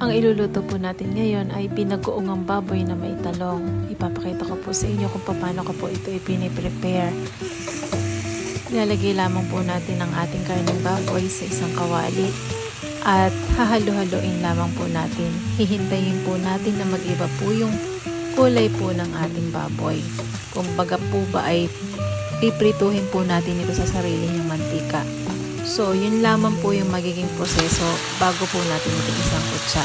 Ang iluluto po natin ngayon ay pinagoongang baboy na may talong. Ipapakita ko po sa inyo kung paano ko po ito ipiniprepare. Ilalagay lamang po natin ang ating karneng baboy sa isang kawali at hahalo-haloin lamang po natin. Hihintayin po natin na mag-iba po yung kulay po ng ating baboy. Kung baga po ba ay piprituhin po natin ito sa sarili niyang mantika. So, yun lamang po yung magiging proseso bago po natin ito isangkot siya.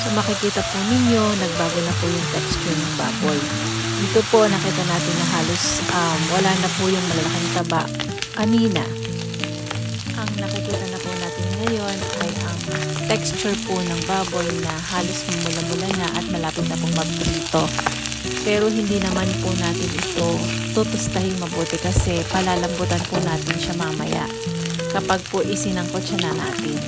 So, makikita po ninyo, nagbago na po yung texture ng baboy. Dito po, nakita natin na halos wala na po yung malalaking taba kanina. Ang nakikita na po natin ngayon ay ang texture po ng baboy na halos mula-mula na at malapit na pong magprito. Pero hindi naman po natin ito tutustahin mabuti kasi palalambutan po natin siya mamaya kapag po isinangkot siya na natin.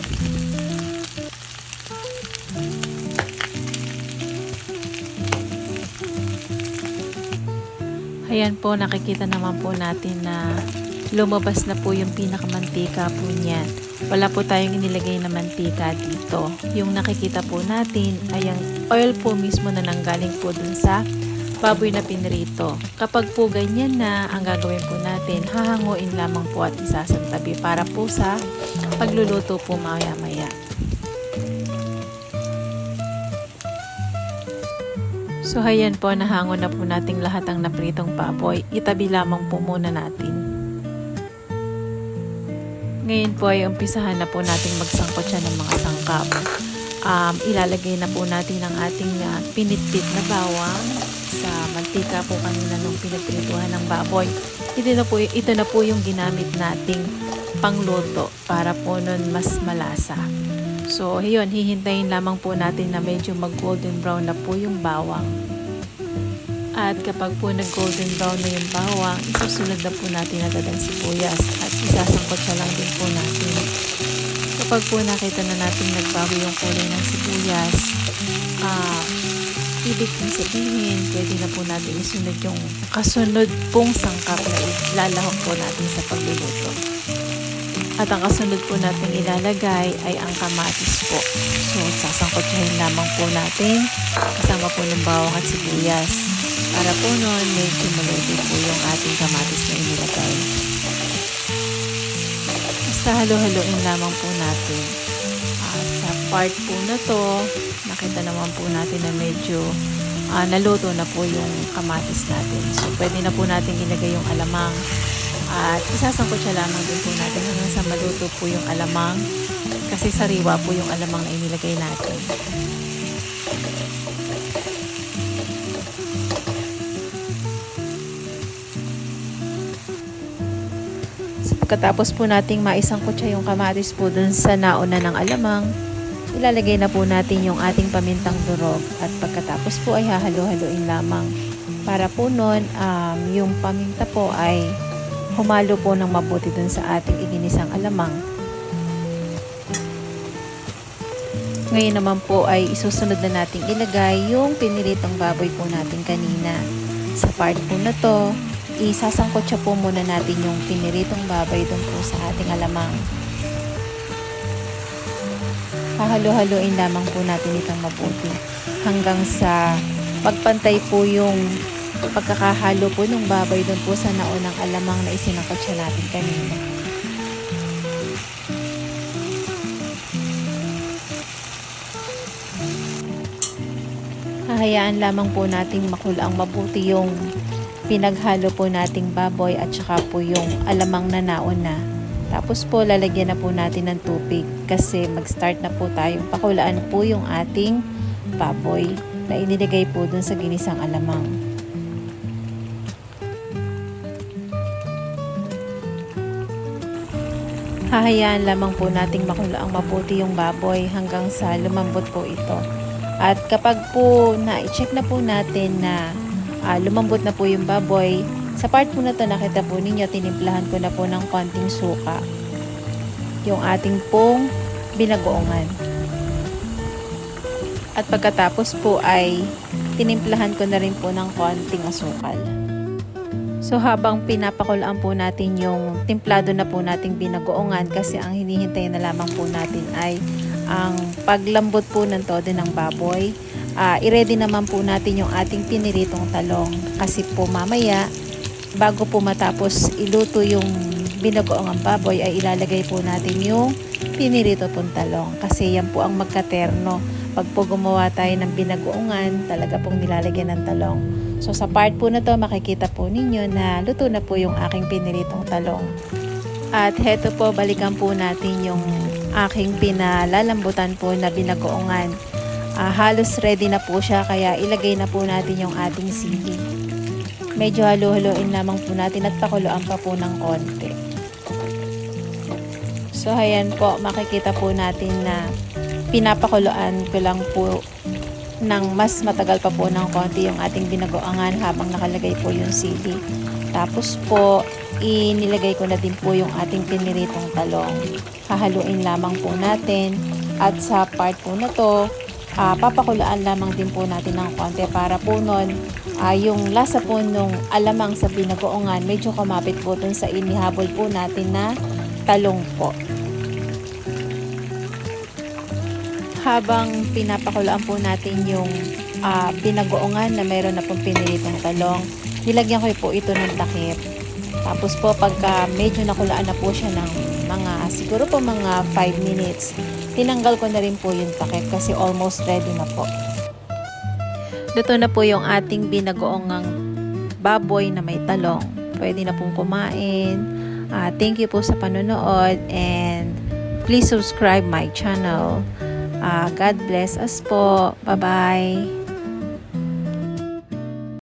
Ayan po, nakikita naman po natin na lumabas na po yung pinakamantika po niyan. Wala po tayong inilagay na mantika dito. Yung nakikita po natin ay ang oil po mismo na nanggaling po dun sa baboy na pinrito. Kapag po ganyan na, ang gagawin po natin, hahanguin lamang po at isasantabi para po sa pagluluto po maya-maya. So, ayan po, nahango na po nating lahat ang napritong baboy. Itabi lamang po muna natin. Ngayon po ay umpisahan na po nating magsangkot siya ng mga sangkap. Ilalagay na po natin ang ating pinitpit na bawang sa mantika po kanina nung pinagprituhan ng baboy. Ito na po yung ginamit nating pangluto para po nun mas malasa. So, yun, hihintayin lamang po natin na medyo mag-golden brown na po yung bawang. At kapag po nag-golden brown na yung bawang, isusunod na po natin agad ang sibuyas at isasangkot siya lang din po natin. Kapag po nakita na natin nagbago yung kulay ng sibuyas, ibig kong sabihin, pwede na po natin isunod yung kasunod pong sangkap na ilalahok po natin sa pagluluto. At ang kasunod po natin ilalagay ay ang kamatis po. So, sasangkotsahin lamang po natin kasama po ng bawang at sibuyas. Para po noon, medyo maluto po yung ating kamatis na inilagay. Basta halo-haloin lamang po natin. Sa part po na to, nakita naman po natin na medyo naluto na po yung kamatis natin. So, pwede na po natin ilagay yung alamang. At isasangkot siya lamang din po natin hanggang sa maluto po yung alamang kasi sariwa po yung alamang na inilagay natin. So, pagkatapos po nating maisangkot siya yung kamatis po dun sa nauna ng alamang, ilalagay na po natin yung ating pamintang durog at pagkatapos po ay hahalo-haloin lamang para po nun yung paminta po ay humalo po ng mabuti dun sa ating iginisang alamang. Ngayon naman po ay isusunod na nating ilagay yung piniritong baboy po natin kanina. Sa part po na to, isasangkot siya po muna natin yung piniritong baboy dun po sa ating alamang. Hahalo-haloin lamang po natin itong mabuti hanggang sa pagpantay po yung pagkakahalo po ng baboy doon po sa naunang alamang na isinangkot siya natin kanina. Hahayaan lamang po nating makulang mabuti yung pinaghalo po nating baboy at saka po yung alamang na nauna. Tapos po lalagyan na po natin ng tubig kasi mag-start na po tayong pakulaan po yung ating baboy na inilagay po dun sa ginisang alamang. Hahayaan lamang po nating makulaang mabuti yung baboy hanggang sa lumambot po ito. At kapag po na-check na po natin na lumambot na po yung baboy, sa part po na to nakita po ninyo, tinimplahan ko na po ng konting suka yung ating pong binagoongan. At pagkatapos po ay tinimplahan ko na rin po ng konting asukal. So habang pinapakulaan po natin yung timplado na po nating binagoongan kasi ang hinihintay na lamang po natin ay ang paglambot po ng todo ng baboy. I-ready naman po natin yung ating piniritong talong kasi po mamaya bago po matapos iluto yung binagoong ang baboy ay ilalagay po natin yung pinirito pong talong kasi yan po ang magkaterno. Pag po gumawa tayo ng binagoongan, talaga pong nilalagyan ng talong. So sa part po na to, makikita po ninyo na luto na po yung aking piniritong talong. At heto po, balikan po natin yung aking pinalalambutan po na binagoongan. Halos ready na po siya, kaya ilagay na po natin yung ating sili. Medyo halo-haloin lamang po natin at pakuluan pa po ng konti. So ayan po, makikita po natin na pinapakuluan ko lang po ng mas matagal pa po ng konti yung ating binagoangan habang nakalagay po yung sili. Tapos po, inilagay ko na din po yung ating piniritong talong. Hahaluin lamang po natin at sa part po na to, papakulaan lamang din po natin ng konti para po nun, yung lasa po nung alamang sa binagoongan medyo kumapit po dun sa inihabol po natin na talong po. Habang pinapakulaan po natin yung binagoongan na mayroon na pong piniritong talong, nilagyan ko po ito ng takip. Tapos po pagka medyo nakulaan na po siya ng siguro po mga 5 minutes, tinanggal ko na rin po yung takip kasi almost ready na po. Luto na po yung ating binagoongang baboy na may talong. Pwede na pong kumain. Thank you po sa panonood and please subscribe my channel. God bless us po. Bye-bye.